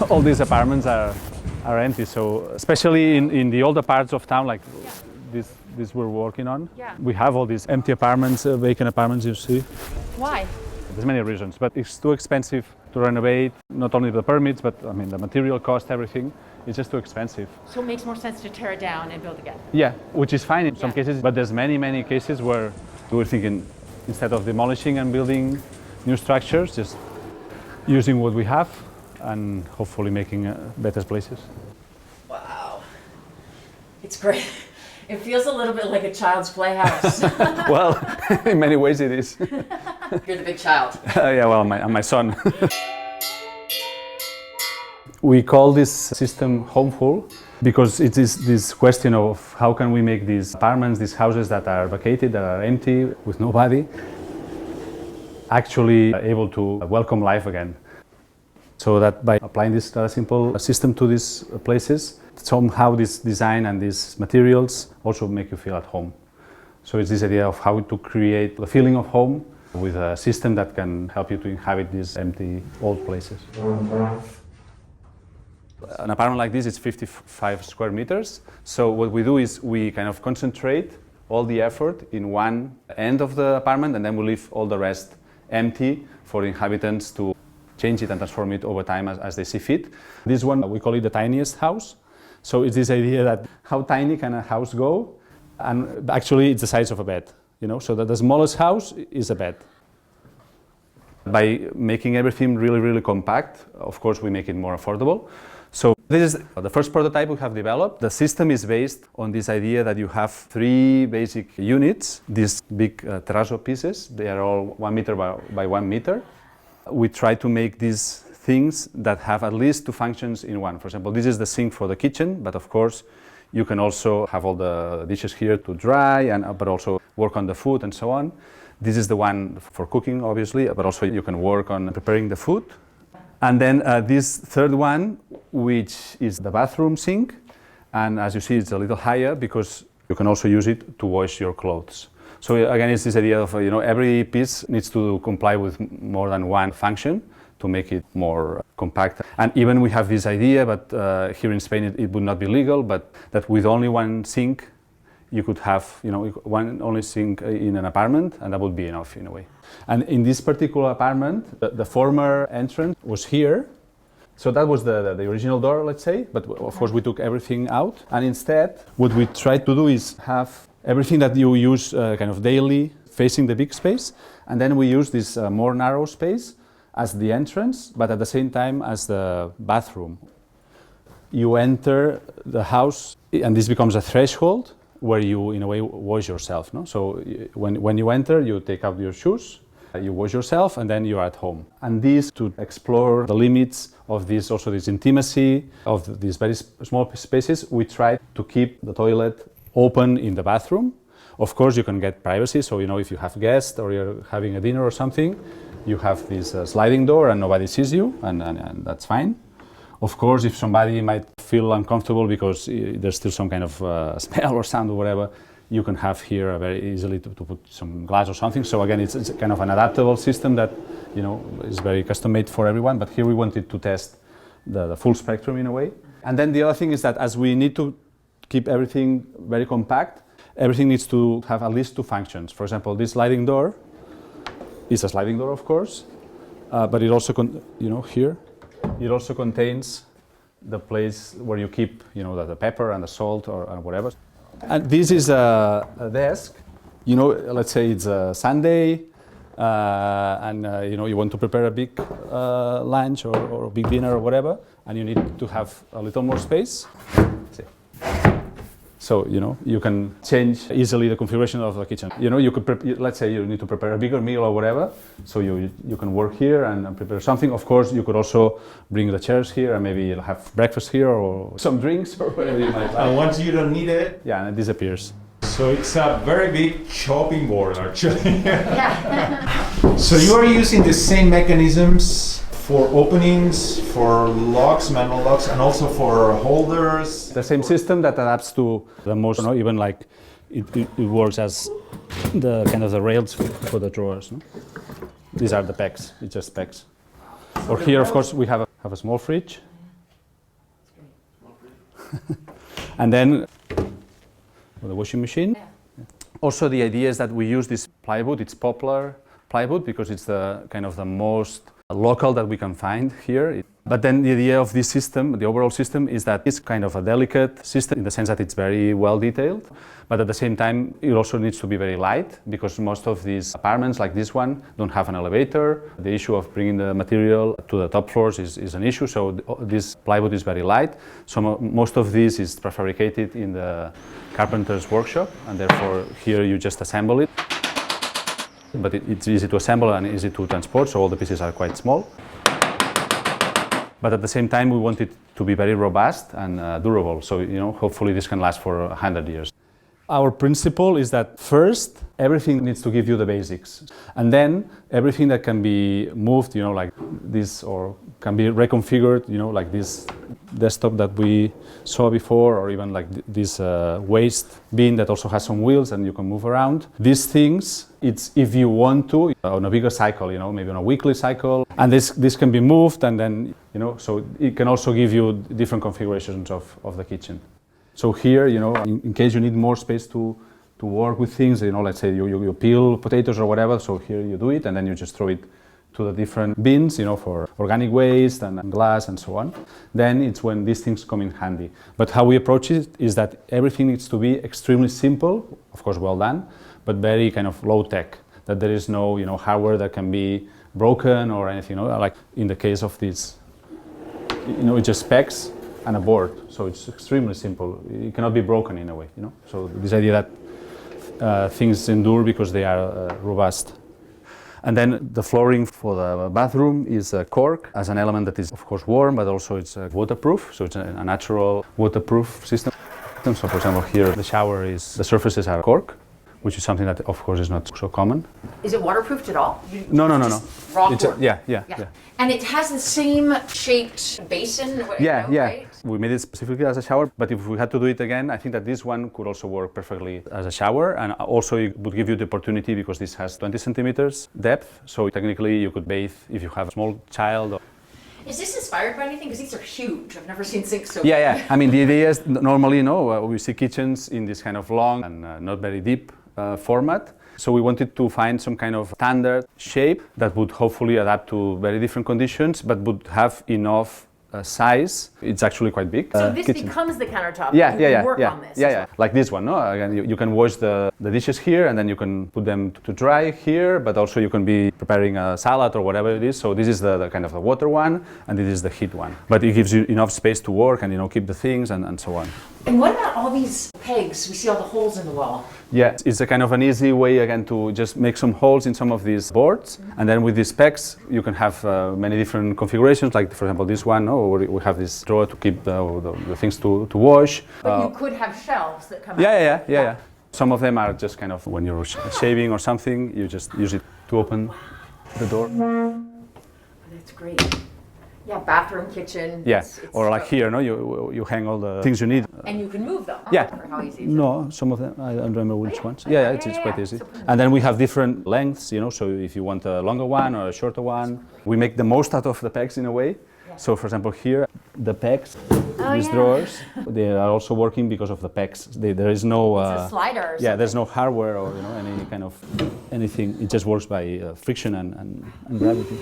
all these apartments are empty. So especially in the older parts of town, like this we're working on, we have all these empty apartments, vacant apartments, you see. Why? There's many reasons, but it's too expensive to renovate, not only the permits, but I mean the material cost, everything. It's just too expensive. So it makes more sense to tear it down and build again? Yeah, which is fine in some cases, but there's many cases where we're thinking instead of demolishing and building new structures, just using what we have and hopefully making better places. Wow, it's great. It feels a little bit like a child's playhouse. Well, in many ways it is. You're the big child. Yeah, well, my son. We call this system Homeful because it is this question of how can we make these apartments, these houses that are vacated, that are empty, with nobody, actually able to welcome life again. So that by applying this simple system to these places, somehow this design and these materials also make you feel at home. So it's this idea of how to create the feeling of home with a system that can help you to inhabit these empty old places. An apartment like this is 55 square meters. So what we do is we kind of concentrate all the effort in one end of the apartment, and then we leave all the rest empty for the inhabitants to change it and transform it over time as they see fit. This one, we call it the tiniest house. So it's this idea that how tiny can a house go? And actually it's the size of a bed, you know, so that the smallest house is a bed. By making everything really compact, of course we make it more affordable. So this is the first prototype we have developed. The system is based on this idea that you have three basic units, these big terrazzo pieces. They are all 1 meter by 1 meter. We try to make these things that have at least two functions in one. For example, this is the sink for the kitchen, but of course you can also have all the dishes here to dry, but also work on the food and so on. This is the one for cooking, obviously, but also you can work on preparing the food. And then this third one, which is the bathroom sink. And as you see, it's a little higher because you can also use it to wash your clothes. So again, it's this idea of, you know, every piece needs to comply with more than one function to make it more compact. And even we have this idea, but here in Spain it would not be legal, but that with only one sink, you could have, you know, one only sink in an apartment, and that would be enough in a way. And in this particular apartment, the former entrance was here. So that was the original door, let's say, but of course we took everything out. And instead, what we tried to do is have everything that you use kind of daily facing the big space. And then we use this more narrow space as the entrance, but at the same time as the bathroom. You enter the house, and this becomes a threshold where you, in a way, wash yourself. No? So when you enter, you take out your shoes, you wash yourself, and then you're at home. And this to explore the limits of this, also this intimacy of these very small spaces, we try to keep the toilet open in the bathroom. Of course, you can get privacy, so you know, if you have guests or you're having a dinner or something, you have this sliding door and nobody sees you, and that's fine. Of course, if somebody might feel uncomfortable because there's still some kind of smell or sound or whatever, you can have here very easily to put some glass or something. So again, it's kind of an adaptable system that, you know, is very custom made for everyone. But here we wanted to test the full spectrum in a way. And then the other thing is that as we need to keep everything very compact, everything needs to have at least two functions. For example, this sliding door is a sliding door, of course, but it also, here, it also contains the place where you keep, you know, the pepper and the salt or whatever. And this is a desk. You know, let's say it's a Sunday, and you know, you want to prepare a big lunch or a big dinner or whatever, and you need to have a little more space. So, you know, you can change easily the configuration of the kitchen. You know, you could, let's say you need to prepare a bigger meal or whatever, so you can work here and prepare something. Of course, you could also bring the chairs here and maybe you'll have breakfast here or some drinks or whatever you might like. And once you don't need it? Yeah, and it disappears. So it's a very big chopping board, actually. Yeah. So you are using the same mechanisms for openings, for locks, manual locks, and also for holders. The same system that adapts to the most, you know, even like it works as the kind of the rails for the drawers. No? These are the pegs, it's just pegs. Or here, of course, we have a small fridge. And then the washing machine. Yeah. Also, the idea is that we use this plywood. It's poplar plywood because it's the kind of the most local that we can find here. But then the idea of this system, the overall system, is that it's kind of a delicate system in the sense that it's very well detailed, but at the same time it also needs to be very light because most of these apartments like this one don't have an elevator. The issue of bringing the material to the top floors is an issue, so this plywood is very light. So most of this is prefabricated in the carpenter's workshop, and therefore here you just assemble it. But it's easy to assemble and easy to transport, so all the pieces are quite small. But at the same time, we want it to be very robust and durable. So, hopefully this can last for 100 years. Our principle is that first, everything needs to give you the basics. And then everything that can be moved, like this, or can be reconfigured, like this desktop that we saw before, or even like this waste bin that also has some wheels and you can move around. These things, it's if you want to, on a bigger cycle, maybe on a weekly cycle. And this can be moved, and then, so it can also give you different configurations of the kitchen. So here, in case you need more space to work with things, let's say you peel potatoes or whatever, so here you do it and then you just throw it to the different bins, for organic waste and glass and so on. Then it's when these things come in handy. But how we approach it is that everything needs to be extremely simple, of course well done, but very kind of low tech, that there is no, hardware that can be broken or anything, like in the case of this, it's just specs and a board, so it's extremely simple. It cannot be broken in a way, So this idea that things endure because they are robust. And then the flooring for the bathroom is cork as an element that is of course warm, but also it's waterproof, so it's a natural waterproof system. So for example here the surfaces are cork, which is something that of course is not so common. Is it waterproofed at all? No. Raw cork. Yeah. And it has the same shaped basin? Yeah. Right? We made it specifically as a shower, but if we had to do it again, I think that this one could also work perfectly as a shower, and also it would give you the opportunity because this has 20 centimeters depth, so technically you could bathe if you have a small child. Is this inspired by anything? Because these are huge. I've never seen sinks so big. Yeah. I mean, the idea is normally, we see kitchens in this kind of long and not very deep format. So we wanted to find some kind of standard shape that would hopefully adapt to very different conditions, but would have enough size. It's actually quite big. So this kitchen becomes the countertop. Yeah. Work on this. Yeah. Like this one, no? Again, you can wash the dishes here, and then you can put them to dry here, but also you can be preparing a salad or whatever it is. So this is the kind of the water one, and this is the heat one. But it gives you enough space to work and keep the things and so on. And what about all these pegs? We see all the holes in the wall. Yeah, it's a kind of an easy way again to just make some holes in some of these boards, and then with these pegs you can have many different configurations. Like for example this one, where we have this drawer to keep the things to wash. But you could have shelves that come out. Yeah. Some of them are just kind of when you're shaving or something, you just use it to open the door. That's great. Yeah, bathroom, kitchen. Yeah, it's or like here, you hang all the things you need. And you can move them. Yeah. Or how easy is it? No, some of them, I don't remember which ones. Yeah, it's quite easy. And then we have different lengths, so if you want a longer one or a shorter one. We make the most out of the pegs in a way. Yeah. So for example here, the pegs, these drawers, they are also working because of the pegs. There is no... it's a slider. Yeah, there's no hardware or any kind of anything. It just works by friction and gravity.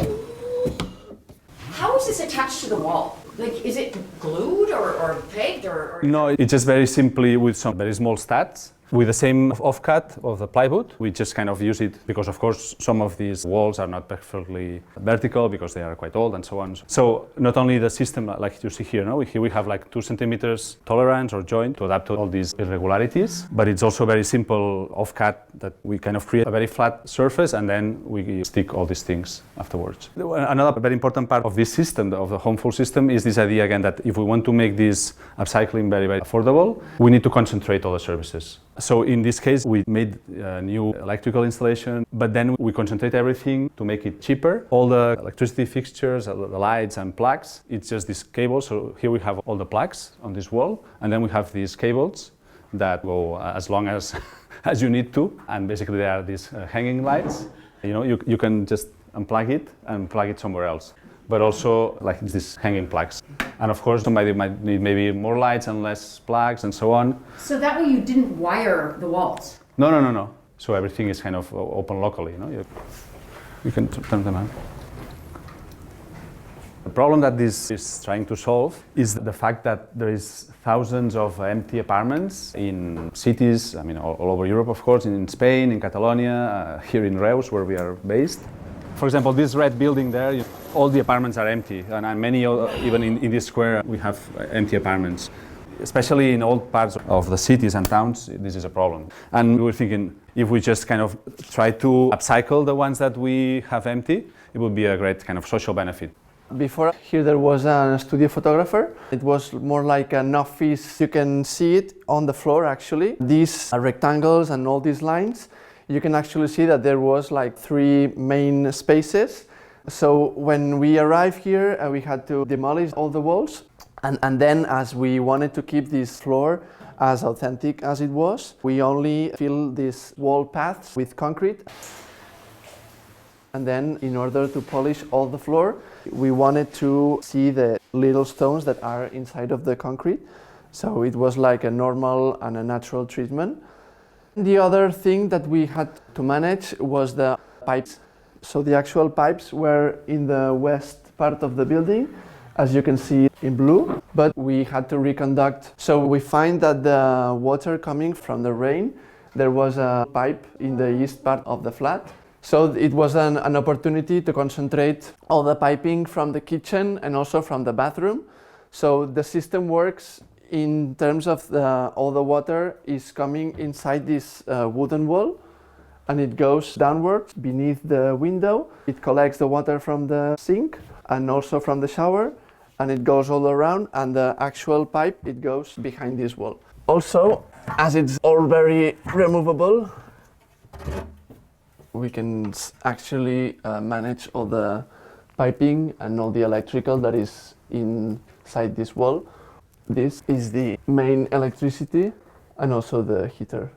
How is this attached to the wall? Like, is it glued or pegged or? No, it's just very simply with some very small studs. With the same offcut of the plywood, we just kind of use it because, of course, some of these walls are not perfectly vertical because they are quite old and so on. So not only the system, like you see here, here we have like 2 centimeters tolerance or joint to adapt to all these irregularities, but it's also very simple offcut that we kind of create a very flat surface and then we stick all these things afterwards. Another very important part of this system, of the Homeful system, is this idea again that if we want to make this upcycling very, very affordable, we need to concentrate all the services. So in this case, we made a new electrical installation, but then we concentrate everything to make it cheaper. All the electricity fixtures, the lights and plugs, it's just this cable. So here we have all the plugs on this wall, and then we have these cables that go as long as as you need to. And basically there are these hanging lights. You can just unplug it and plug it somewhere else. but also like these hanging plugs. And of course, somebody might need maybe more lights and less plugs and so on. So that way you didn't wire the walls? No. So everything is kind of open locally, you know. You can turn them on. The problem that this is trying to solve is the fact that there is thousands of empty apartments in cities, I mean all over Europe of course, in Spain, in Catalonia, here in Reus where we are based. For example, this red building there, all the apartments are empty, and many, even in this square, we have empty apartments. Especially in old parts of the cities and towns, this is a problem. And we were thinking, if we just kind of try to upcycle the ones that we have empty, it would be a great kind of social benefit. Before here there was a studio photographer. It was more like an office. You can see it on the floor actually. These rectangles and all these lines, you can actually see that there was like 3 main spaces. So when we arrived here, we had to demolish all the walls. And then as we wanted to keep this floor as authentic as it was, we only fill these wall paths with concrete. And then in order to polish all the floor, we wanted to see the little stones that are inside of the concrete. So it was like a normal and a natural treatment. The other thing that we had to manage was the pipes. So the actual pipes were in the west part of the building, as you can see in blue, but we had to reconduct. So we find that the water coming from the rain, there was a pipe in the east part of the flat. So it was an opportunity to concentrate all the piping from the kitchen and also from the bathroom. So the system works in terms of all the water is coming inside this wooden wall, and it goes downwards beneath the window. It collects the water from the sink and also from the shower, and it goes all around, and the actual pipe, it goes behind this wall. Also, as it's all very removable, we can actually manage all the piping and all the electrical that is inside this wall. This is the main electricity and also the heater.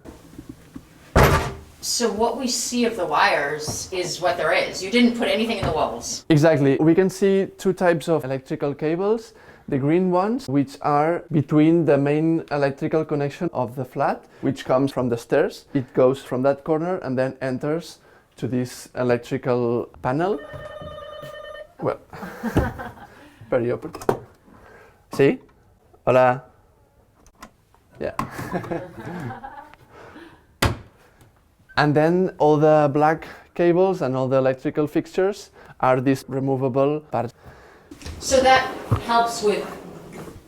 So what we see of the wires is what there is. You didn't put anything in the walls. Exactly. We can see 2 types of electrical cables. The green ones, which are between the main electrical connection of the flat, which comes from the stairs. It goes from that corner and then enters to this electrical panel. Well, very open. See? Hola. Yeah. And then all the black cables and all the electrical fixtures are these removable parts. So that helps with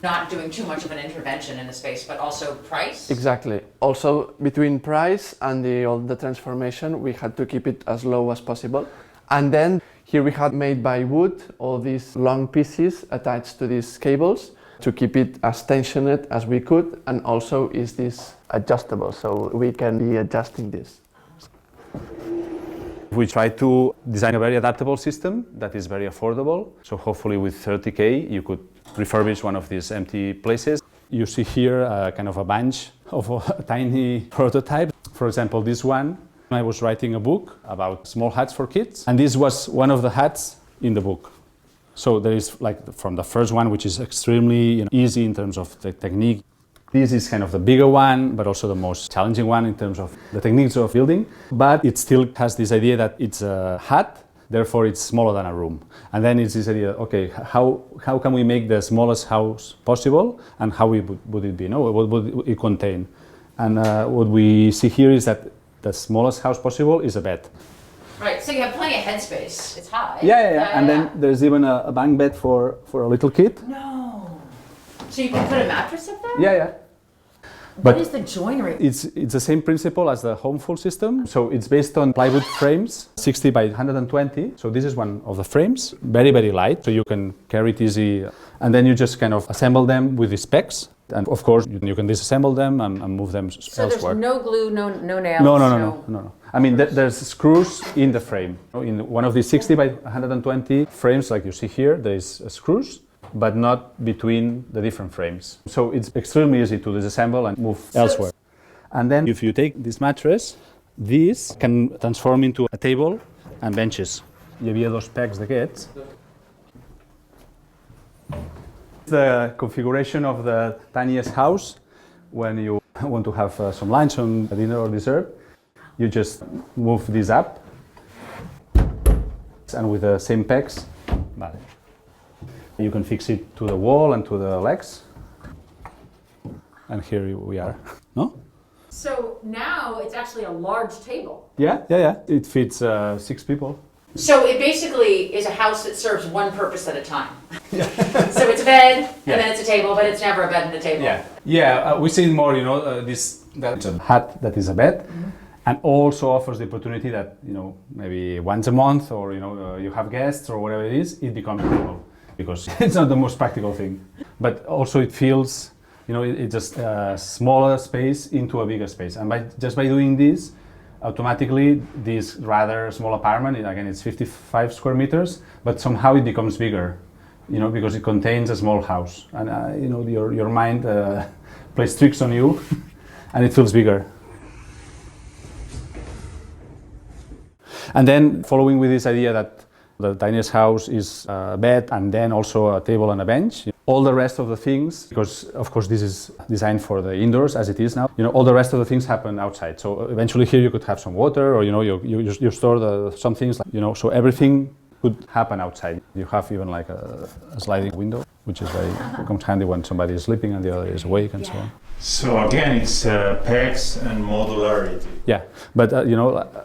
not doing too much of an intervention in the space, but also price? Exactly. Also, between price and all the transformation, we had to keep it as low as possible. And then here we had made by wood all these long pieces attached to these cables to keep it as tensioned as we could, and also is this adjustable, so we can be adjusting this. We try to design a very adaptable system that is very affordable. So hopefully with 30K you could refurbish one of these empty places. You see here kind of a bunch of tiny prototypes. For example, this one, I was writing a book about small huts for kids, and this was one of the huts in the book. So there is like from the first one, which is extremely easy in terms of the technique. This is kind of the bigger one, but also the most challenging one in terms of the techniques of building. But it still has this idea that it's a hut, therefore it's smaller than a room. And then it's this idea, okay, how can we make the smallest house possible, and how would it be? No, what would it contain? And what we see here is that the smallest house possible is a bed. Right, so you have plenty of headspace. It's high. Yeah. And then there's even a bunk bed for a little kid. No. So you can put a mattress up there? Yeah. What is the joinery? It's the same principle as the Homeful system. So it's based on plywood frames, 60 by 120. So this is one of the frames, very, very light. So you can carry it easy. And then you just kind of assemble them with the specs. And of course, you can disassemble them and move them so elsewhere. So there's no glue, no nails? No. I mean, there's screws in the frame. In one of these 60 by 120 frames, like you see here, there is screws, but not between the different frames. So it's extremely easy to disassemble and move elsewhere. And then if you take this mattress, this can transform into a table and benches. Hi havia 2 pecs d'aquests The configuration of the tiniest house when you want to have some lunch, some dinner or dessert. You just move this up, and with the same pegs, you can fix it to the wall and to the legs. And here we are. No? So now it's actually a large table. Yeah. It fits 6 people. So it basically is a house that serves one purpose at a time. So it's a bed, and then it's a table, but it's never a bed and a table. We see more, that's a hut that is a bed, and also offers the opportunity that, maybe once a month or, you have guests or whatever it is, it becomes a table, because it's not the most practical thing. But also it feels, it's just a smaller space into a bigger space. And just by doing this, automatically this rather small apartment, again it's 55 square meters, but somehow it becomes bigger, because it contains a small house, and your mind plays tricks on you and it feels bigger. And then following with this idea that the tiniest house is a bed and then also a table and a bench. All the rest of the things, because of course this is designed for the indoors as it is now, all the rest of the things happen outside. So eventually here you could have some water, or you store some things, so everything could happen outside. You have even like a sliding window, which is comes handy when somebody is sleeping and the other is awake and so on. So again, it's pegs and modularity. Yeah, but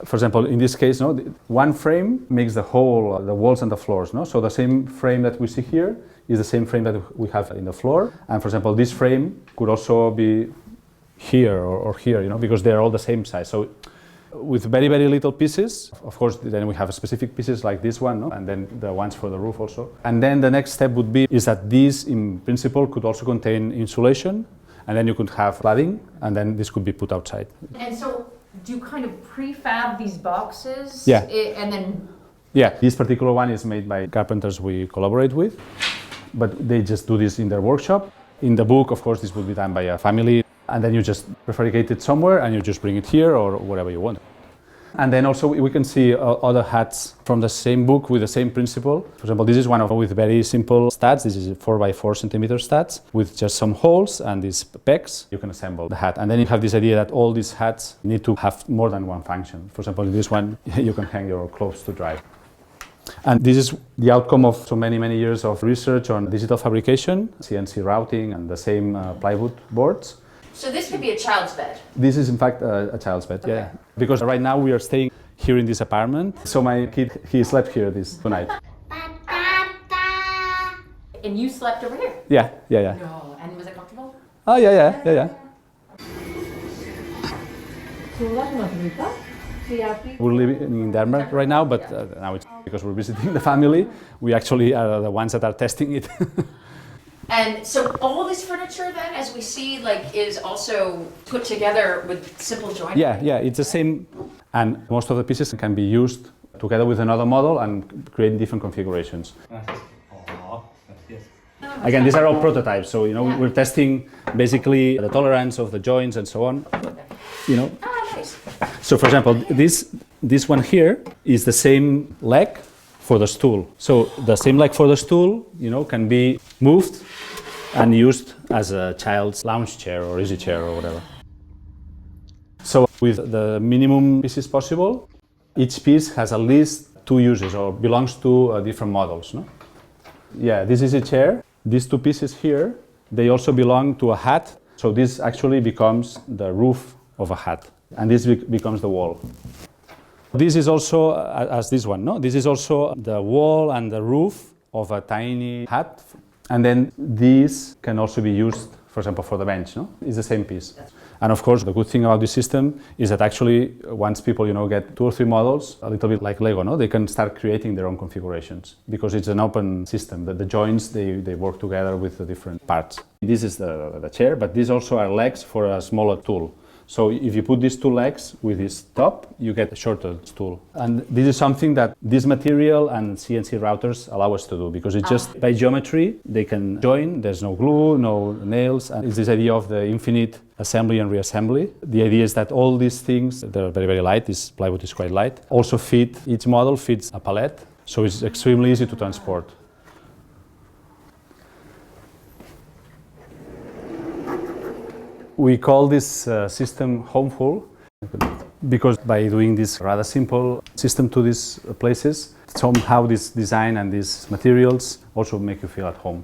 for example, in this case, one frame makes the whole, the walls and the floors. So the same frame that we see here is the same frame that we have in the floor. And for example, this frame could also be here or here, because they're all the same size. So with very, very little pieces, of course, then we have specific pieces like this one, and then the ones for the roof also. And then the next step would be is that these, in principle, could also contain insulation. And then you could have cladding, and then this could be put outside. And so, do you kind of prefab these boxes? Yeah. And then... Yeah, this particular one is made by carpenters we collaborate with, but they just do this in their workshop. In the book, of course, this would be done by a family, and then you just prefabricate it somewhere, and you just bring it here or wherever you want. And then also we can see other huts from the same book with the same principle. For example, this is one with very simple studs. This is 4x4 centimeter studs with just some holes and these pegs. You can assemble the hut. And then you have this idea that all these huts need to have more than one function. For example, in this one, you can hang your clothes to dry. And this is the outcome of so many, many years of research on digital fabrication, CNC routing, and the same plywood boards. So this could be a child's bed? This is in fact a child's bed, Okay. yeah. Because right now we are staying here in this apartment. So my kid, he slept here tonight. And you slept over here? Yeah. No. And was it comfortable? Oh, yeah. We're living in Denmark right now, but now it's because we're visiting the family. We actually are the ones that are testing it. And so all this furniture then, as we see, is also put together with simple joinery? Yeah, it's the same. And most of the pieces can be used together with another model and create different configurations. Again, these are all prototypes, so we're testing basically the tolerance of the joints and so on. Nice. So for example, this one here is the same leg for the stool. So the same leg for the stool, can be moved and used as a child's lounge chair or easy chair or whatever. So with the minimum pieces possible, each piece has at least 2 uses or belongs to different models. No? Yeah, this is a chair. These 2 pieces here, they also belong to a hut. So this actually becomes the roof of a hut, and this becomes the wall. This is also, as this one, no? This is also the wall and the roof of a tiny hut. And then these can also be used, for example, for the bench, no? It's the same piece. And of course, the good thing about this system is that actually, once people, get 2 or 3 models, a little bit like Lego, no? They can start creating their own configurations because it's an open system. The joints, they work together with the different parts. This is the chair, but these also are legs for a smaller tool. So if you put these 2 legs with this top, you get a shorter stool. And this is something that this material and CNC routers allow us to do, because it's just by geometry, they can join, there's no glue, no nails, and it's this idea of the infinite assembly and reassembly. The idea is that all these things, they're very, very light, this plywood is quite light, also fit, each model fits a pallet, so it's extremely easy to transport. We call this system Homeful because by doing this rather simple system to these places, somehow this design and these materials also make you feel at home.